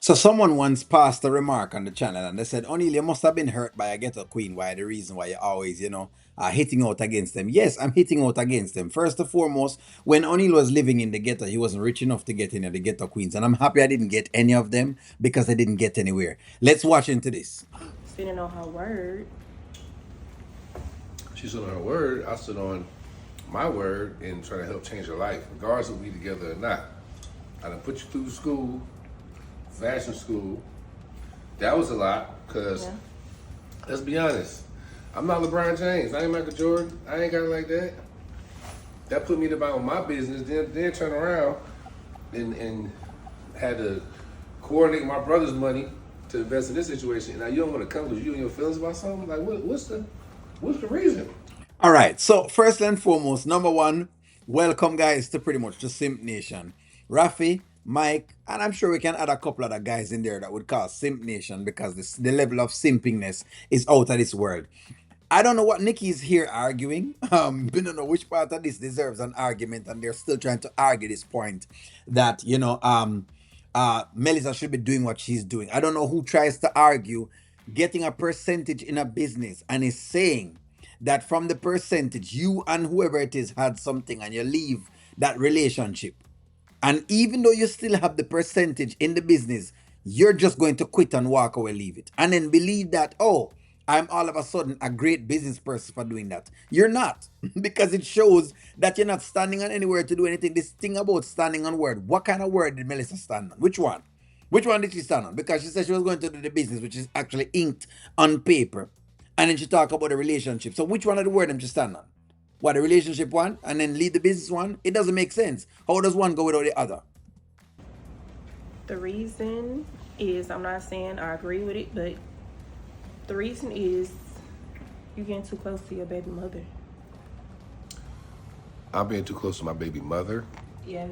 So someone once passed a remark on the channel and they said, O'Neill, you must have been hurt by a ghetto queen. Why the reason why you're always, hitting out against them? Yes, I'm hitting out against them. First and foremost, when O'Neill was living in the ghetto, he wasn't rich enough to get any of the ghetto queens. And I'm happy I didn't get any of them because I didn't get anywhere. Let's watch into this. Sitting on her word. She stood on her word. I stood on my word and trying to help change her life, regardless of we together or not. I done put you through school, fashion school. That was a lot, because Yeah. let's be honest, I'm not LeBron James. I ain't Michael Jordan. I ain't got it like that. That put me about my business, then turn around and had to coordinate my brother's money to invest in this situation. And now you don't want to come because you and your feelings about something? Like, what's the reason? All right. So first and foremost, number one, welcome guys to pretty much the Simp Nation. Rafi, Mike, and I'm sure we can add a couple other guys in there that would call Simp Nation because the level of simpingness is out of this world. I don't know what Nikki is here arguing. We don't know which part of this deserves an argument, and they're still trying to argue this point that Melisa should be doing what she's doing. I don't know who tries to argue getting a percentage in a business and is saying that from the percentage you and whoever it is had something and you leave that relationship, and even though you still have the percentage in the business, you're just going to quit and walk away, leave it. And then believe that, oh, I'm all of a sudden a great business person for doing that. You're not, because it shows that you're not standing on anywhere to do anything. This thing about standing on word, what kind of word did Melissa stand on? Which one? Which one did she stand on? Because she said she was going to do the business, which is actually inked on paper. And then she talked about the relationship. So which one of the word did she stand on? What, the relationship one and then lead the business one? It doesn't make sense. How does one go without the other? The reason is, I'm not saying I agree with it, but the reason is you getting too close to your baby mother. I'm being too close to my baby mother. Yeah.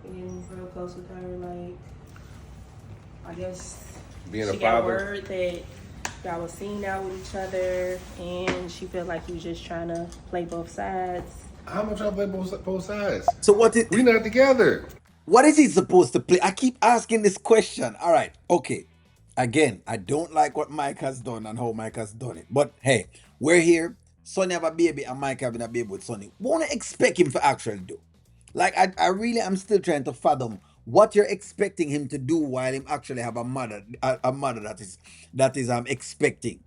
You're getting real close with her. Like, I guess Being a she got father. word that y'all was seen out with each other, and she felt like you was just trying to play both sides. How much I play both sides? So We not together. what is he supposed to play? I keep asking this question. All right, okay. Again, I don't like what Mike has done and how Mike has done it. But hey, we're here. Sonny have a baby and Mike having a baby with Sonny. What wanna expect him to actually do? Like I really am still trying to fathom what you're expecting him to do while him actually have a mother that is expecting.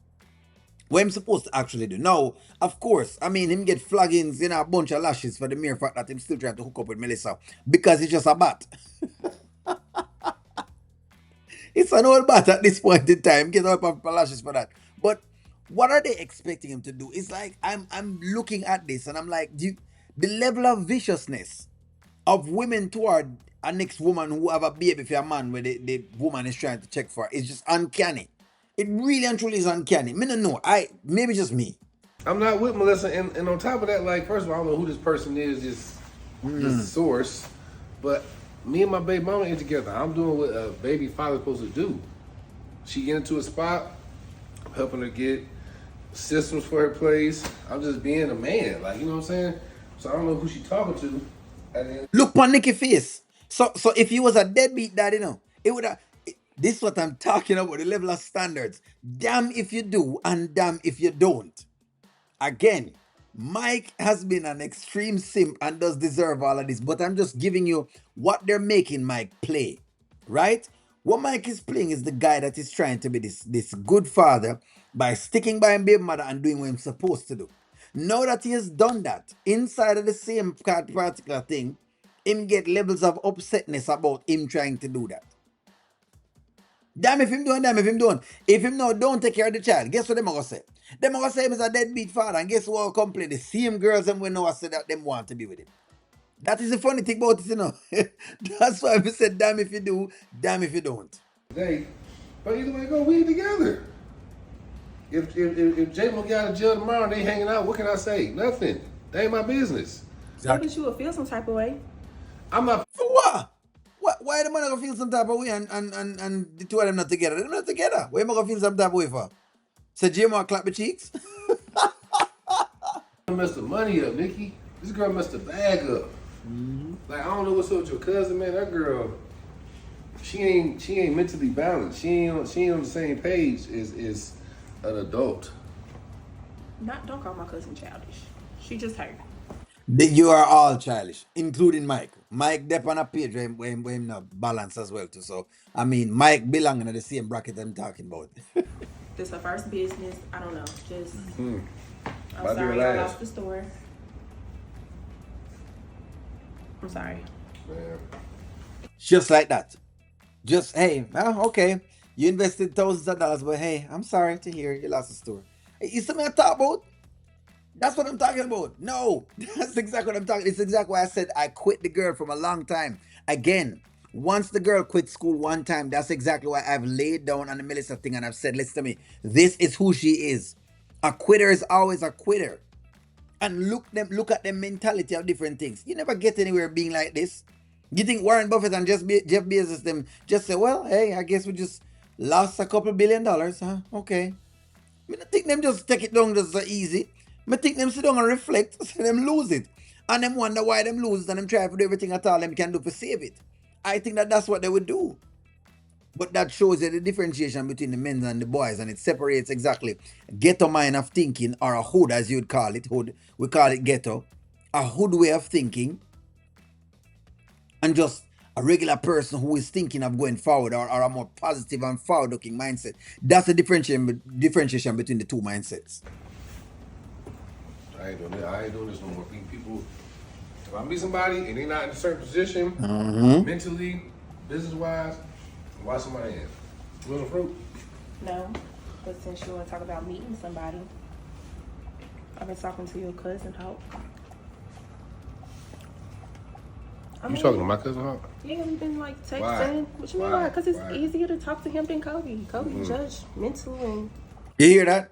What I'm supposed to actually do. Now, of course, I mean him get flaggings, a bunch of lashes for the mere fact that him still trying to hook up with Melissa because he's just a bat. It's an old bat at this point in time. Get up of lashes for that. But what are they expecting him to do? It's like I'm looking at this and I'm like, the level of viciousness of women toward a next woman who have a baby for a man where the woman is trying to check for is just uncanny. It really and truly is uncanny. Me no know. Maybe just me. I'm not with Melissa, and on top of that, like, first of all, I don't know who this person is, this source, but me and my baby mama ain't together. I'm doing what a baby father's supposed to do. She get into a spot, I'm helping her get systems for her place. I'm just being a man, like, you know what I'm saying? So I don't know who she talking to. And then Look on Nikki face. So if he was a deadbeat dad, it would have. This is what I'm talking about, the level of standards. Damn if you do, and damn if you don't. Again, Mike has been an extreme simp and does deserve all of this, but I'm just giving you what they're making Mike play, right? What Mike is playing is the guy that is trying to be this good father by sticking by him baby mother and doing what he's supposed to do. Now that he has done that, inside of the same particular thing, him get levels of upsetness about him trying to do that. Damn if him doing, damn if him doing. If him now don't take care of the child, guess what them are gonna say? Them are gonna say him is a deadbeat father, and guess what will complain? The same girls them we know I said that them want to be with him. That is the funny thing about it. That's why we said damn if you do, damn if you don't. today, but either way go, we together. If J Mo get out of jail tomorrow and they hanging out, what can I say? Nothing. That ain't my business. Maybe you would feel some type of way. I'm not. For what? Why the man gonna feel some type of way and the two of them not together? They're not together. Why am I gonna feel some type of way for? So Jim want clap the cheeks? Messed the money up, Nikki. This girl messed the bag up. Like, I don't know what's up with your cousin, man. That girl, she ain't mentally balanced. She ain't on the same page as an adult. Not don't call my cousin childish. She just her. You are all childish, including Mike. Mike dep on a page where him not balance as well too. So I mean, Mike belonging in the same bracket I'm talking about. This her first business. I don't know. Just I'm Might be her sorry I last. lost the store. I'm sorry. Man. Just like that. Just hey, okay. You invested thousands of dollars, but hey, I'm sorry to hear you lost the store. Hey, you something I talk about? That's what I'm talking about. No, that's exactly what I'm talking. It's exactly why I said I quit the girl from a long time. Again, once the girl quit school one time, that's exactly why I've laid down on the Melissa thing and I've said, listen to me, this is who she is. A quitter is always a quitter. And look at the mentality of different things. You never get anywhere being like this. You think Warren Buffett and Jeff Bezos them just say, well, hey, I guess we just lost a couple $1 billion, huh? Okay. I don't think them just take it down just so easy. I think them sit down and reflect, so them lose it. And them wonder why them lose it and them try to do everything at all them can do to save it. I think that that's what they would do. But that shows you the differentiation between the men and the boys, and it separates exactly ghetto mind of thinking, or a hood as you'd call it. Hood, we call it ghetto. A hood way of thinking, and just a regular person who is thinking of going forward, or a more positive and forward looking mindset. That's the differentiation between the two mindsets. I ain't doing this no more. People, if I meet somebody and they not in a certain position, mentally, business wise, I'm washing my hands. You want some fruit? No, but since you want to talk about meeting somebody, I've been talking to your cousin Hope. You talking to my cousin Hawk? Yeah, we've been like texting. Why? What you mean Why? why? Because it's Why? easier to talk to him than Kobe. Kobe judgmental and You hear that?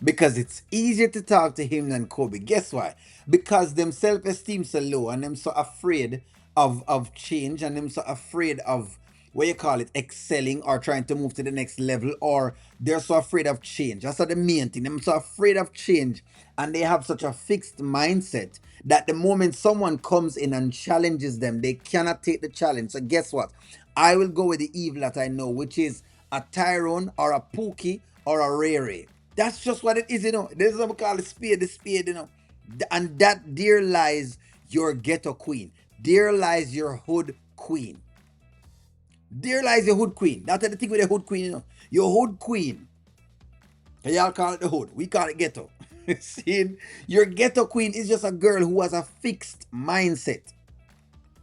Because it's easier to talk to him than Kobe. Guess why? Because them self-esteem so low and them so afraid of change and them so afraid of what you call it, excelling or trying to move to the next level, or they're so afraid of change. That's the main thing. Them so afraid of change and they have such a fixed mindset that the moment someone comes in and challenges them, they cannot take the challenge. So guess what? I will go with the evil that I know, which is a Tyrone or a Pookie or a Rere. That's just what it is, you know. This is what we call the spade, you know. And that there lies your ghetto queen. There lies your hood queen. There lies your hood queen. That's the thing with the hood queen, you know. Your hood queen. Y'all call it the hood. We call it ghetto. See, your ghetto queen is just a girl who has a fixed mindset.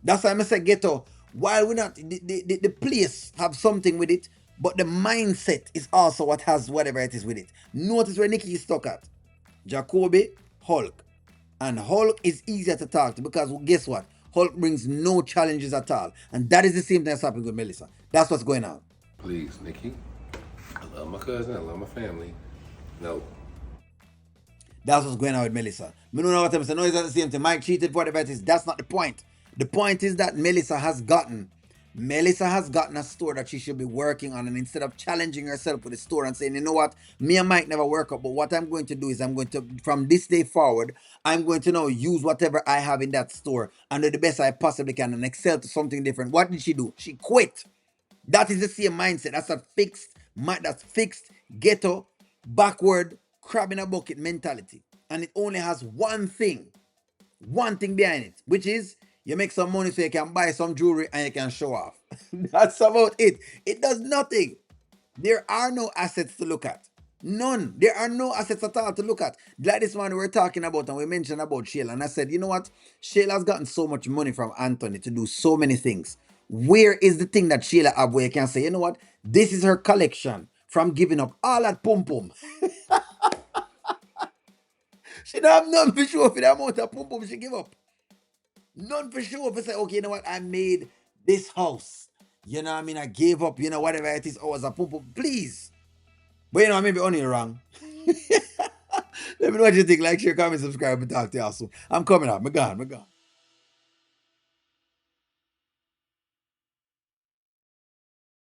That's why I say ghetto. While we not the place have something with it, but the mindset is also what has whatever it is with it. Notice where Nikki is stuck at. Jacoby, Hulk. And Hulk is easier to talk to because guess what? Hulk brings no challenges at all. And that is the same thing that's happening with Melissa. That's what's going on. Please, Nikki. I love my cousin. I love my family. No. That's what's going on with Melissa. Me don't know what I'm saying. No, it's not the same thing. Mike cheated, whatever it is. That's not the point. The point is that Melissa has gotten a store that she should be working on, and instead of challenging herself with the store and saying, you know what, me and Mike never work out, but what I'm going to do is I'm going to, from this day forward, I'm going to now use whatever I have in that store and do the best I possibly can and excel to something different. What did she do? She quit. That is the same mindset. That's a fixed ghetto, backward, crab in a bucket mentality. And it only has one thing behind it, which is you make some money so you can buy some jewelry and you can show off. That's about it. It does nothing. There are no assets to look at. None. There are no assets at all to look at. Like this one we were talking about and we mentioned about Shayla. And I said, you know what? Shayla's gotten so much money from Anthony to do so many things. Where is the thing that Shayla have where you can say, you know what? This is her collection from giving up all that pum pum. She don't have none for sure for the amount of pum pum she give up. None for sure. If say, okay, you know what? I made this house. You know what I mean? I gave up, you know, whatever it is. Oh, as a pum pum. Please. But you know, I may be only wrong. Let me know what you think. Like, share, comment, subscribe, and talk to you all soon. I'm coming out. I'm gone.